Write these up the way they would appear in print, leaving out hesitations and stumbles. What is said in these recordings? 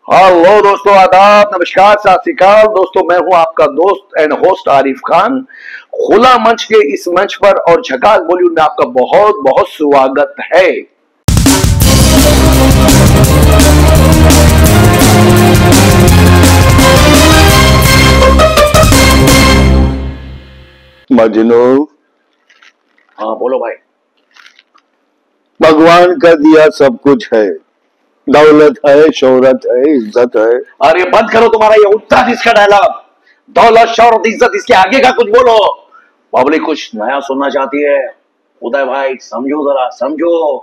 Hello दोस्तों, आदाब, नमस्कार, सत श्री अकाल। दोस्तों, मैं हूं आपका दोस्त एंड होस्ट आरिफ खान। खुला मंच के इस मंच पर और झकास बॉलीवुड में आपका बहुत बहुत स्वागत है। मजनू, हाँ बोलो भाई। भगवान का दिया सब कुछ है, दौलत है, शोहरत है, इज्जत है। अरे बंद करो तुम्हारा ये उत्तर इसका डायलॉग। दौलत, शौहरत, इज्जत, इसके आगे का कुछ बोलो। पब्लिक कुछ नया सुनना चाहती है। उदय भाई समझो, जरा समझो।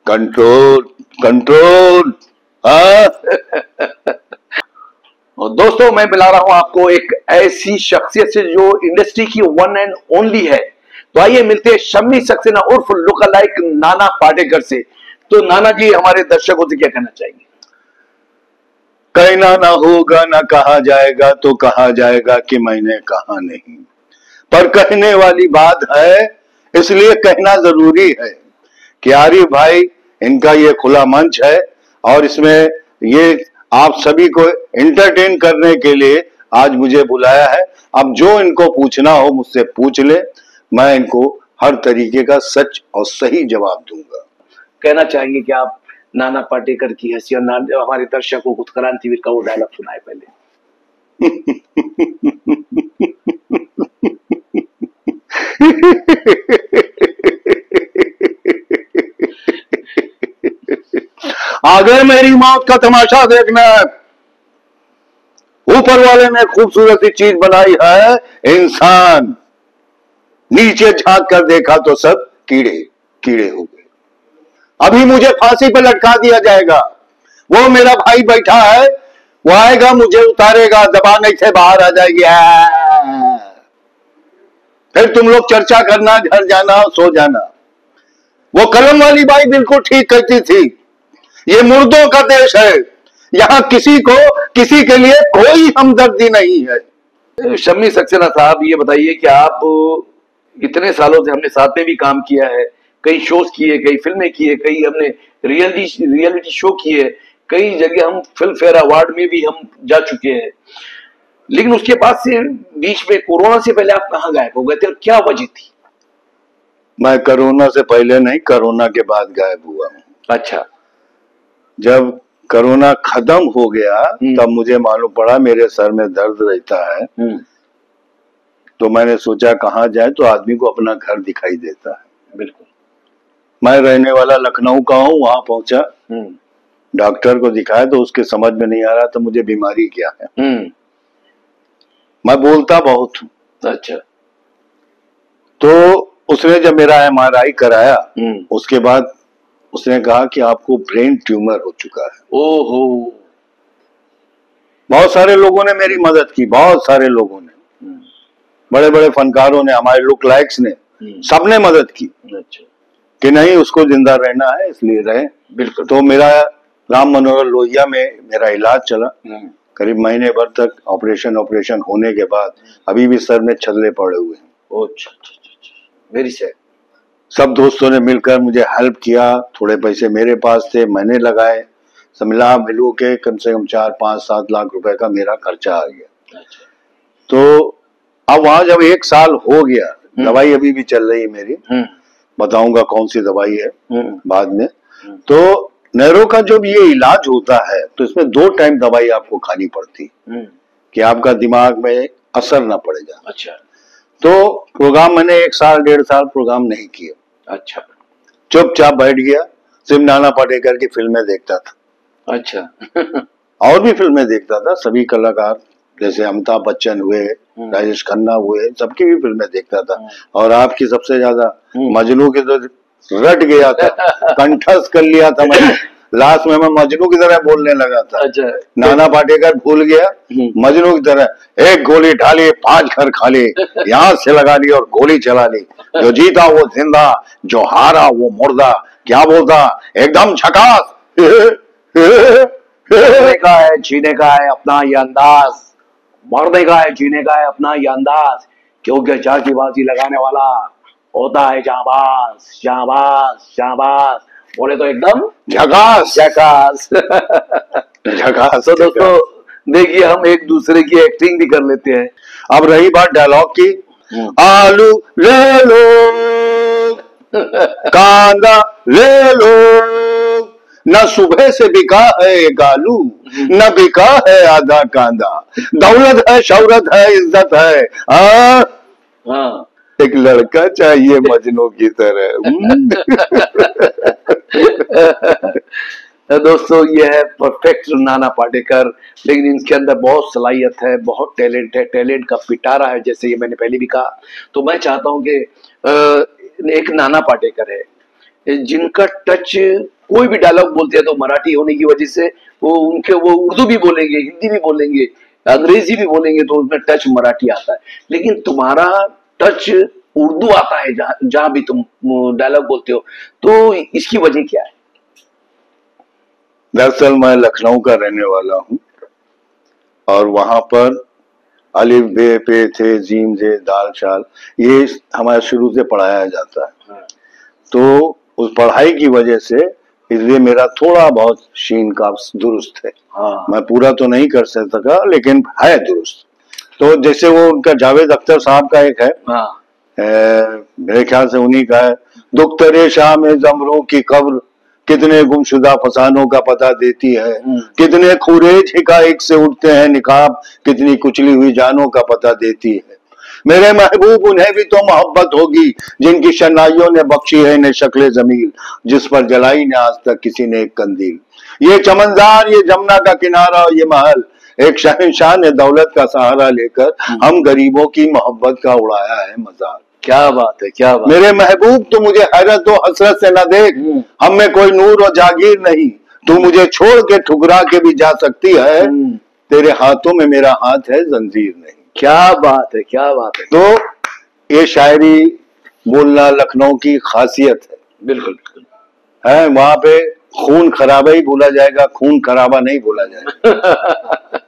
Control control. हाँ। और दोस्तों, मैं मिला रहा हूं आपको एक ऐसी शख्सियत से जो इंडस्ट्री की वन एंड ओनली है। तो आइए मिलते हैं शम्मी सक्सेना उर्फ लुक लाइक नाना पाटेकर से। तो नाना जी, हमारे दर्शकों से क्या कहना चाहेंगे? कहना ना होगा ना कहा जाएगा तो कहा जाएगा कि मैंने कहा नहीं, पर कहने वाली बात है इसलिए कहना जरूरी है कि आरिफ भाई, इनका ये खुला मंच है और इसमें ये आप सभी को एंटरटेन करने के लिए आज मुझे बुलाया है। अब जो इनको पूछना हो मुझसे पूछ ले, मैं इनको हर तरीके का सच और सही जवाब दूंगा। कहना चाहेंगे कि आप नाना पाटेकर की हैसियत हमारे दर्शकों को क्रांतिवीर का वो डायलॉग सुनाए पहले। अगर मेरी मौत का तमाशा देखना है, ऊपर वाले ने खूबसूरत सी चीज बनाई है इंसान, नीचे झांक कर देखा तो सब कीड़े कीड़े हो गए। अभी मुझे फांसी पर लटका दिया जाएगा। वो मेरा भाई बैठा है, वो आएगा, मुझे उतारेगा, दबाने से बाहर आ जाएगी। फिर तुम लोग चर्चा करना, घर जाना, सो जाना। वो कलम वाली बाई बिल्कुल ठीक कहती थी, ये मुर्दों का देश है, यहाँ किसी को किसी के लिए कोई हमदर्दी नहीं है। शम्मी सक्सेना साहब, ये बताइए कि आप इतने सालों से हमने साथ में भी काम किया है, कई शोज किए, कई फिल्में किए, कई हमने रियलिटी शो किए, कई जगह हम फिल्म फेयर अवार्ड में भी हम जा चुके हैं। लेकिन उसके बाद से बीच में कोरोना से पहले आप कहाँ गायब हो गए थे और क्या वजह थी? मैं कोरोना से पहले नहीं, कोरोना के बाद गायब हुआ हूँ। अच्छा। जब कोरोना खत्म हो गया तब मुझे मालूम पड़ा मेरे सर में दर्द रहता है। तो मैंने सोचा कहाँ जाए तो आदमी को अपना घर दिखाई देता है। बिल्कुल। मैं रहने वाला लखनऊ का हूँ, वहां पहुंचा, डॉक्टर को दिखाया तो उसके समझ में नहीं आ रहा था मुझे बीमारी क्या है। मैं बोलता बहुत हूँ। अच्छा। तो उसने जब मेरा MRI कराया, उसके बाद उसने कहा कि आपको ब्रेन ट्यूमर हो चुका है। ओहो। बहुत सारे लोगों ने मेरी मदद की, बहुत सारे लोगों ने, बड़े बड़े फनकारों ने, हमारे लुक लाइक्स ने, सबने मदद की। अच्छा। कि नहीं, उसको जिंदा रहना है इसलिए रहे। बिल्कुल। तो मेरा राम मनोहर लोहिया में मेरा इलाज चला, करीब महीने भर तक। ऑपरेशन होने के बाद अभी भी सर में छल्ले पड़े हुए हैं। अच्छा, वेरी सैड। सब दोस्तों ने मिलकर मुझे हेल्प किया, थोड़े पैसे मेरे पास थे, मैंने लगाए, मिला मिलू के कम से कम 4-5-7 लाख रुपए का मेरा खर्चा आ गया। अच्छा। तो अब वहां जब 1 साल हो गया, दवाई अभी भी चल रही है मेरी, बताऊंगा कौन सी दवाई है बाद में। तो नैरो का जब ये इलाज होता है तो इसमें 2 टाइम दवाई आपको खानी पड़ती कि आपका दिमाग में असर ना पड़े जाए। अच्छा। तो प्रोग्राम मैंने 1 साल 1.5 साल प्रोग्राम नहीं किया। अच्छा। चुपचाप बैठ गया, सिर्फ नाना पाटेकर की फिल्में देखता था। अच्छा। और भी फिल्में देखता था, सभी कलाकार जैसे अमिताभ बच्चन हुए, राजेश खन्ना हुए, सबकी भी फिल्में देखता था। और आपकी सबसे ज्यादा मजनू की तो रट गया था, कंठस्थ कर लिया था मैंने। लास्ट में मैं मजनू की तरह बोलने लगा था। अच्छा। नाना पाटेकर भूल गया, मजनू की तरह, 1 गोली ढाली 5 घर खाली, यहाँ से लगा ली और गोली चला ली, जो जीता वो जिंदा, जो हारा वो मुर्दा। क्या बोलता, एकदम झकास। मरने का है, जीने का है अपना ये अंदाज। मरने का है, जीने का है अपना ये अंदाज, क्योंकि चाकी बाजी लगाने वाला होता है जाबाज, जाबाज, जाबाज। बोले तो एकदम झकास झकास। झकास। तो दोस्तों देखिए, हम एक दूसरे की एक्टिंग भी कर लेते हैं। अब रही बात डायलॉग की, आलू ले लो, कांदा ले लो, न सुबह से बिका है एक आलू, न बिका है आधा कांदा, दौलत है, शौहरत है, इज्जत है, हाँ, एक लड़का चाहिए मजनू की तरह। दोस्तों ये है परफेक्ट नाना पाटेकर, लेकिन इनके अंदर बहुत सलाहियत है, बहुत टैलेंट है, टैलेंट का पिटारा है, जैसे ये मैंने पहले भी कहा। तो मैं चाहता हूं कि एक नाना पाटेकर है जिनका टच, कोई भी डायलॉग बोलते हैं तो मराठी होने की वजह से वो उर्दू भी बोलेंगे, हिंदी भी बोलेंगे, अंग्रेजी भी बोलेंगे, तो उसमें टच मराठी आता है। लेकिन तुम्हारा टच उर्दू आता है जहां भी तुम डायलॉग बोलते हो, तो इसकी वजह क्या है? दरअसल मैं लखनऊ का रहने वाला हूँ और वहां पर अलिफ बे पे थे जीम जे दाल चाल ये हमारे शुरू से पढ़ाया जाता है। तो उस पढ़ाई की वजह से इसलिए मेरा थोड़ा बहुत शीन का दुरुस्त है। मैं पूरा तो नहीं कर सका लेकिन है दुरुस्त। तो जैसे वो उनका जावेद अख्तर साहब का एक है, मेरे ख्याल से उन्हीं का है, दुख तेरे शाह में जमरों की कब्र, कितने गुमशुदा फसानों का पता देती है, कितने खुरेज हिकाइक से उठते हैं निकाब, कितनी कुचली हुई जानों का पता देती है। मेरे महबूब उन्हें भी तो मोहब्बत होगी जिनकी शनाइयों ने बख्शी है इन्हें शक्ल जमील, जिस पर जलाई ने आज तक किसी ने एक कंदील। ये चमनजार, ये जमुना का किनारा, ये महल, एक शहंशाह ने दौलत का सहारा लेकर हम गरीबों की मोहब्बत का उड़ाया है मजाक। क्या बात है, क्या बात। मेरे महबूब तू मुझे हैरत और हसरत से न देख, हम में कोई नूर और जागीर नहीं, तू मुझे छोड़ के ठुकरा के भी जा सकती है, तेरे हाथों में मेरा हाथ है, जंजीर नहीं। क्या बात है, क्या बात है। तो ये शायरी बोलना लखनऊ की खासियत है। बिल्कुल है, वहां पे खून खराबा ही बोला जाएगा, खून खराबा नहीं बोला जाएगा।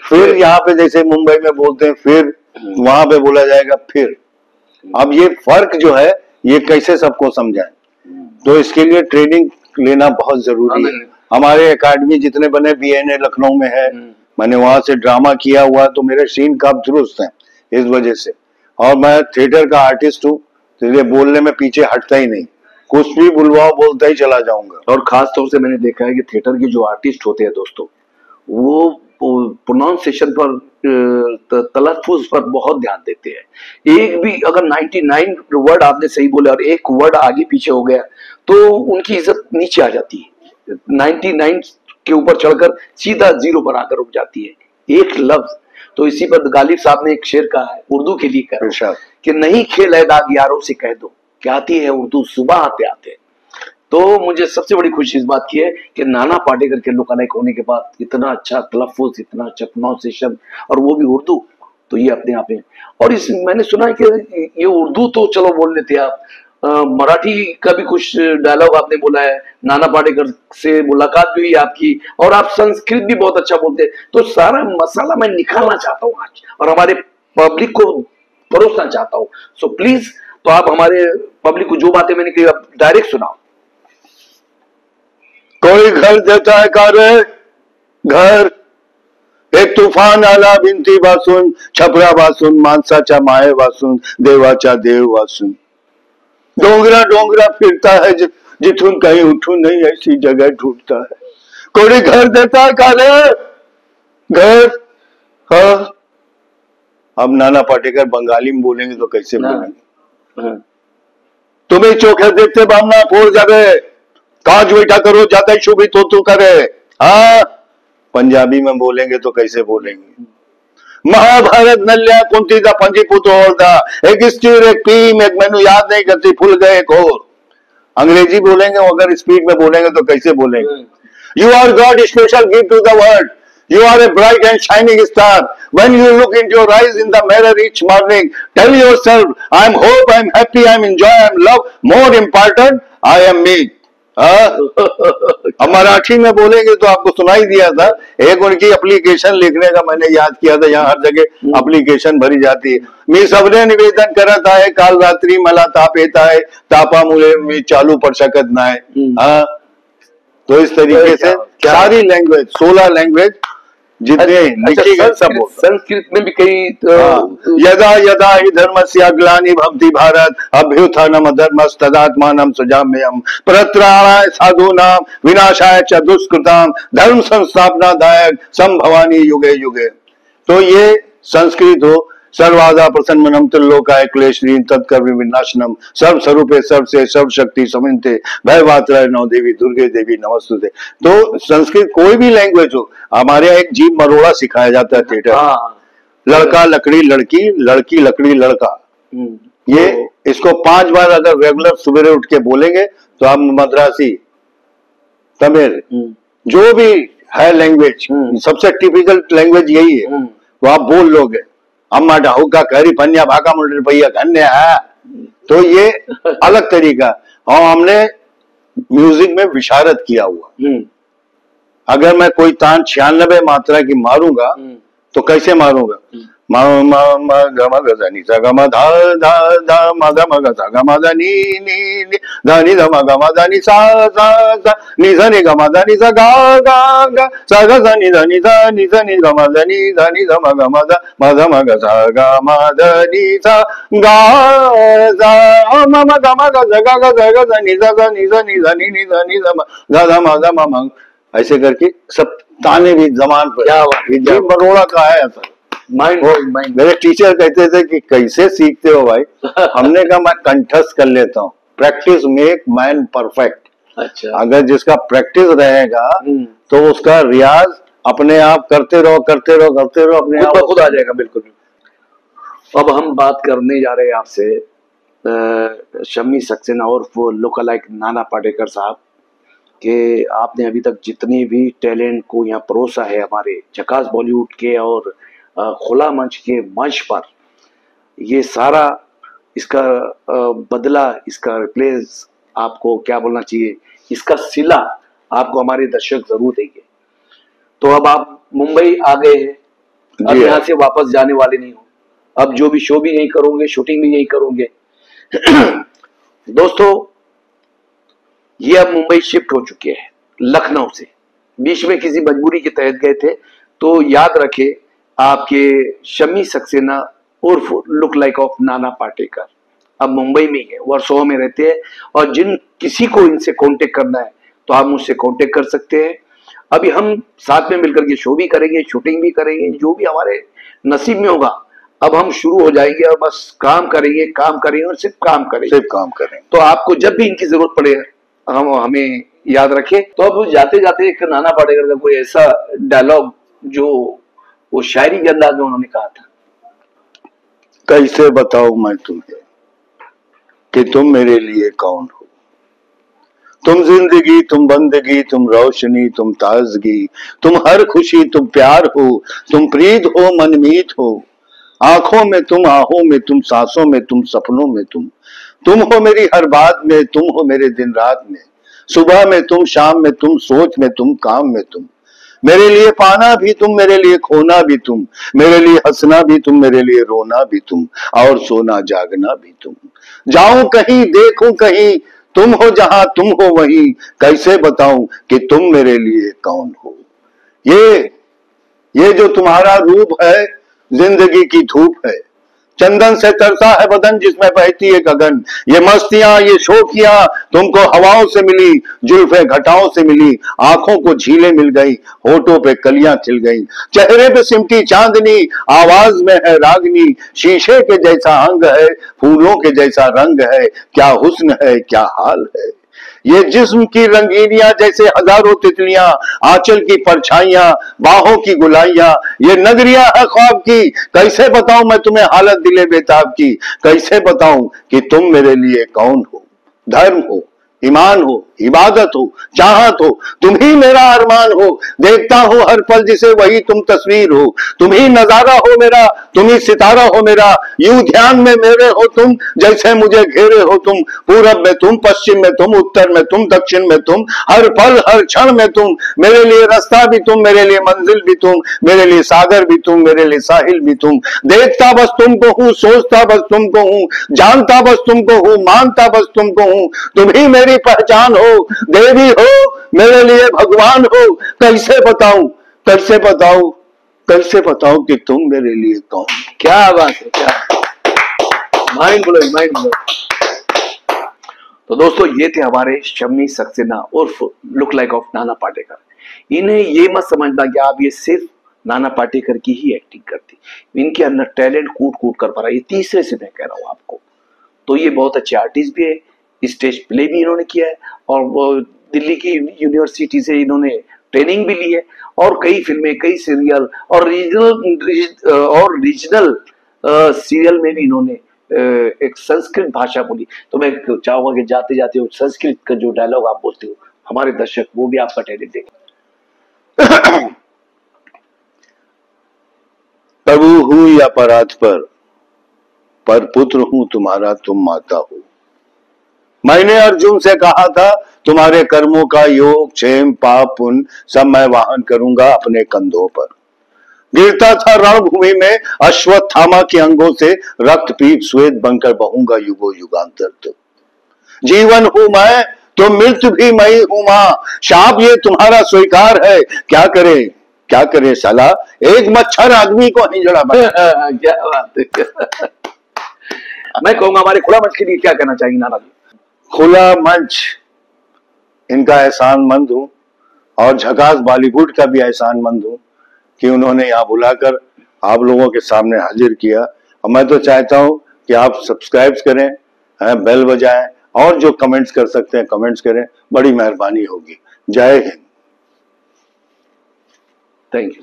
फिर यहाँ पे जैसे मुंबई में बोलते हैं फिर, वहां पे बोला जाएगा फिर। अब ये फर्क जो है ये कैसे सबको समझाएं, तो इसके लिए ट्रेनिंग लेना बहुत जरूरी है। हमारे एकेडमी जितने बने, बीएनए लखनऊ में है, मैंने वहां से ड्रामा किया हुआ, तो मेरे सीन काफी दुरुस्त हैं इस वजह से। और मैं थिएटर का आर्टिस्ट हूँ, इसलिए बोलने में पीछे हटता ही नहीं, कुछ भी बुलवाओ बोलता ही चला जाऊंगा। और खास तौर से मैंने देखा है कि थिएटर के जो आर्टिस्ट होते हैं दोस्तों, वो प्रोनाउंसिएशन पर, तलफ्फुज पर बहुत ध्यान देते हैं। एक भी अगर 99 वर्ड आपने सही बोले और एक वर्ड आगे पीछे हो गया तो उनकी इज्जत नीचे आ जाती है, 99 के ऊपर चढ़कर सीधा 0 पर आकर रुक जाती है एक लफ्ज। तो इसी पर गालिब साहब ने एक शेर कहा है, उर्दू के लिए कहा कि नहीं खेल है दाग यारों से कह दो, क्या आती है उर्दू सुबह आते आते। तो मुझे सबसे बड़ी खुशी इस बात की है कि नाना पाटेकर के लुक अलाइक होने के बाद इतना अच्छा तलफ्फुज, इतना अच्छा प्रोनाउंसिएशन, और वो भी उर्दू, तो ये अपने आप में। और इस मैंने सुना है कि ये उर्दू तो चलो बोल लेते आप, मराठी का भी कुछ डायलॉग आपने बोला है, नाना पाटेकर से मुलाकात भी हुई आपकी, और आप संस्कृत भी बहुत अच्छा बोलते हैं। तो सारा मसाला मैं निकालना चाहता हूँ आज और हमारे पब्लिक को परोसना चाहता हूँ। सो प्लीज, तो आप हमारे पब्लिक को जो बातें मैंने कही आप डायरेक्ट सुनाओ। कोई घर देता है कारे घर, एक तूफान आला भिंती वासून, छपरा वासून, माणसाच्या माये वासून, देवाचा देव वासून, डोंगरा डोंगरा फिरता है जिथून कहीं उठूं नहीं ऐसी जगह ढूंढता है। कोई घर देता है कारे घर। हाँ, अब नाना पाटेकर बंगाली में बोलेंगे तो कैसे बोलेंगे? तुम्हें चोखे देखते बामना फोड़ जावे, काज बेटा करो जाता शुभी तो करे। हाँ, पंजाबी में बोलेंगे तो कैसे बोलेंगे? महाभारत नल्या कुंतीचा पंजी पुतो होता, एक स्टीर एक टीम, एक मेनू याद नहीं करती फुल गए एक और। अंग्रेजी बोलेंगे, अगर स्पीड में बोलेंगे तो कैसे बोलेंगे? You are God special gift to the world, you are a bright and shining star, when you look into your eyes in the mirror each morning, tell yourself I am hope, I am happy, I am enjoy, I am love, more important I am me. हाँ, अब मराठी में बोलेंगे तो आपको सुनाई दिया था। एक उनकी एप्लीकेशन लिखने का मैंने याद किया था, यहाँ हर जगह एप्लीकेशन भरी जाती है। मी सबने निवेदन करत आहे, काल रात्री मला ताप येत आहे, तापामुळे मी चालू पड़ शकत नाही। हाँ, तो इस तरीके से सारी लैंग्वेज 16 लैंग्वेज जितने लिखी गई सब संस्कृत में भी कई यदा यदा हि धर्मस्य ग्लानि भवति भारत अभ्युत्थानम धर्मस्तदात्मानं सृजाम्यहम् परित्राणाय साधूनां विनाशाय च दुष्कृतां धर्म संस्थापनादायक संभवानि युगे युगे। तो ये संस्कृत हो, सर्वादा प्रसन्नमनम त्रिलोकाय क्लेशहीन तत्कर विनाशनम सर्व स्वरूपे सर्वसे सर्व शक्ति समिते भयवात्राय नौ देवी दुर्गे देवी नमस्तुते। तो संस्कृत कोई भी लैंग्वेज हो, हमारे यहाँ एक जीव मरोड़ा सिखाया जाता है थिएटर। लड़का लकड़ी लड़की, लड़की लकड़ी लड़का। ये इसको 5 बार अगर रेगुलर सवेरे उठ के बोलेंगे तो आप मद्रासी तमिल जो भी है लैंग्वेज, सबसे टिपिकल लैंग्वेज यही है, वो आप बोल लोगे। अम्मा ढाऊ का करी पन्या भाका मुंडे भैया धन्य है। तो ये अलग तरीका। और हमने म्यूजिक में विशारद किया हुआ। अगर मैं कोई तान 96 मात्रा की मारूंगा तो कैसे मारूंगा? म म म ग म ग ध नि सा ग म धा धा धा म ग म ग सा ग म ध नि नि नि ध नि ध म ग म ध नि सा सा सा नि ध नि ग म ध नि सा गा गा गा सा ग सा नि ध नि सा नि सा नि ग म ध नि ध नि ध म ग म ध म ग सा ग म ध नि सा गा सा म म ग म ग सा ग ग सा ग सा नि सा सा नि सा नि ध नि नि ध नि ध म ध म ऐसे करके सब ताने भी जमान पर। क्या बरोड़ा का है ऐसा माइंड। मेरे टीचर कहते थे कि कैसे सीखते हो भाई? हमने कहा मैं कंठस्थ कर लेता हूँ। Practice make man perfect. अच्छा, अगर जिसका प्रैक्टिस रहेगा तो उसका रियाज अपने आप करते रहो करते रहो करते रहो, अपने आप खुद आ जाएगा। बिल्कुल। अब हम बात करने जा रहे हैं आपसे शम्मी सक्सेना और वो लुक-अलाइक नाना पाटेकर साहब कि आपने अभी तक जितने भी टैलेंट को यहाँ परोसा है हमारे झकास बॉलीवुड के और खुला मंच के मंच पर, ये सारा इसका बदला, इसका रिप्लेस आपको क्या बोलना चाहिए, इसका सिला आपको हमारे दर्शक जरूर देंगे। तो अब आप मुंबई आ गए हैं, अब यहाँ से वापस जाने वाले नहीं हो। अब जो भी शो भी यहीं करोगे, शूटिंग भी यहीं करोगे। दोस्तों, ये अब मुंबई शिफ्ट हो चुके हैं लखनऊ से। बीच में किसी मजबूरी के तहत गए थे, तो याद रखे आपके शम्मी सक्सेना उर्फ look like of Nana Patekar अब मुंबई में ही है, वर्सोवा में रहते हैं। और जिन किसी को इनसे कांटेक्ट करना है तो आप मुझसे कांटेक्ट कर सकते हैं। अभी हम साथ में मिलकर के शो भी करेंगे, शूटिंग भी करेंगे, जो भी हमारे नसीब में होगा। अब हम शुरू हो जाएंगे और बस काम करेंगे और सिर्फ काम करेंगे। तो आपको जब भी इनकी जरूरत पड़े हम हमें याद रखें। तो अब जाते जाते एक नाना पाटेकर का कोई ऐसा डायलॉग जो वो शायरी के अंदाज में उन्होंने कहा था। कैसे बताऊं मैं तुम्हें कि तुम मेरे लिए कौन हो? तुम जिंदगी, तुम बंदगी, तुम रोशनी, तुम ताजगी, तुम हर खुशी, तुम प्यार हो, तुम प्रीत हो, मनमीत हो। आंखों में तुम, आहों में तुम, सांसों में तुम, सपनों में तुम हो मेरी हर बात में, तुम हो मेरे दिन रात में। सुबह में तुम, शाम में तुम, सोच में तुम, काम में तुम। मेरे लिए पाना भी तुम, मेरे लिए खोना भी तुम, मेरे लिए हंसना भी तुम, मेरे लिए रोना भी तुम, और सोना जागना भी तुम। जाऊं कहीं, देखूं कहीं, तुम हो जहां, तुम हो वहीं। कैसे बताऊं कि तुम मेरे लिए कौन हो? ये जो तुम्हारा रूप है, जिंदगी की धूप है। चंदन से तरसा है बदन जिसमें बहती है गगन। ये मस्तियां, ये शोखियां तुमको हवाओं से मिली, जुल्फे घटाओं से मिली। आंखों को झीलें मिल गई, होठों पे कलियां खिल गई। चेहरे पे सिमटी चांदनी, आवाज में है रागनी। शीशे के जैसा अंग है, फूलों के जैसा रंग है। क्या हुस्न है, क्या हाल है। ये जिस्म की रंगीनियां जैसे हजारों तितलियां, आंचल की परछाइयां, बाहों की गुलाइयां। ये नगरिया है ख्वाब की, कैसे बताऊं मैं तुम्हें हालत दिले बेताब की। कैसे बताऊं कि तुम मेरे लिए कौन हो? धर्म हो, ईमान हो, इबादत हो, चाहत हो, तुम ही मेरा अरमान हो, देखता हो हर पल जिसे वही तुम तस्वीर हो, तुम ही नजारा हो मेरा, तुम ही सितारा हो मेरा, यूं ध्यान में मेरे हो तुम जैसे मुझे घेरे हो तुम, पूरब में तुम, पश्चिम में तुम, उत्तर में तुम, दक्षिण में तुम, हर पल हर क्षण में तुम, मेरे लिए रास्ता भी तुम, मेरे लिए मंजिल भी तुम, मेरे लिए सागर भी तुम, मेरे लिए साहिल भी तुम, देखता बस तुमको हूं, सोचता बस तुमको हूं, जानता बस तुमको हूं, मानता बस तुमको हूं, तुम ही मेरी पहचान हो, देवी हो, मेरे लिए भगवान हो, कैसे बताऊं, कैसे बताऊं, कैसे बताऊं कि तुम मेरे लिए कौन। क्या बात है, क्या माइंड ब्लोइंग, माइंड ब्लोइंग। तो दोस्तों ये थे हमारे शम्मी सक्सेना उर्फ look like of Nana Patekar. इन्हें ये मत समझना कि आप ये सिर्फ नाना पाटेकर की ही एक्टिंग करती, इनके अंदर टैलेंट कूट कूट कर भरा, ये तीसरे से मैं कह रहा हूं आपको। तो ये बहुत अच्छे आर्टिस्ट भी है, स्टेज प्ले भी इन्होंने किया है, और दिल्ली की यूनिवर्सिटी से इन्होंने ट्रेनिंग भी ली है, और कई फिल्में, कई सीरियल और रीजनल सीरियल में भी इन्होंने एक संस्कृत भाषा बोली। तो मैं चाहूंगा कि जाते जाते वो संस्कृत का जो डायलॉग आप बोलते हो, हमारे दर्शक वो भी आपका टैलेंट देखें। प्रभु हूं या परात पर पुत्र हूं तुम्हारा, तुम माता हो। मैंने अर्जुन से कहा था तुम्हारे कर्मों का योग, क्षेम, पाप, पुण्य सब मैं वाहन करूंगा अपने कंधों पर। गिरता था रणभूमि में अश्वत्थामा के अंगों से, रक्त पीत श्वेत बनकर बहूंगा युगो युगांतर तक। जीवन हूं मैं तो मृत्यु भी मैं हूं मां, शाप ये तुम्हारा स्वीकार है, क्या करे, क्या करे साला, एक मच्छर आदमी को हिजड़ा बना। क्या बात है। मैं कहूंगा हमारे खुला मंच के लिए क्या कहना चाहिए नाना जी? खुला मंच इनका एहसानमंद हूं, और झकास बॉलीवुड का भी एहसानमंद हूं कि उन्होंने यहां बुलाकर आप लोगों के सामने हाजिर किया। और मैं तो चाहता हूं कि आप सब्सक्राइब करें, बेल बजाएं, और जो कमेंट्स कर सकते हैं कमेंट्स करें, बड़ी मेहरबानी होगी। जय हिंद। Thank you.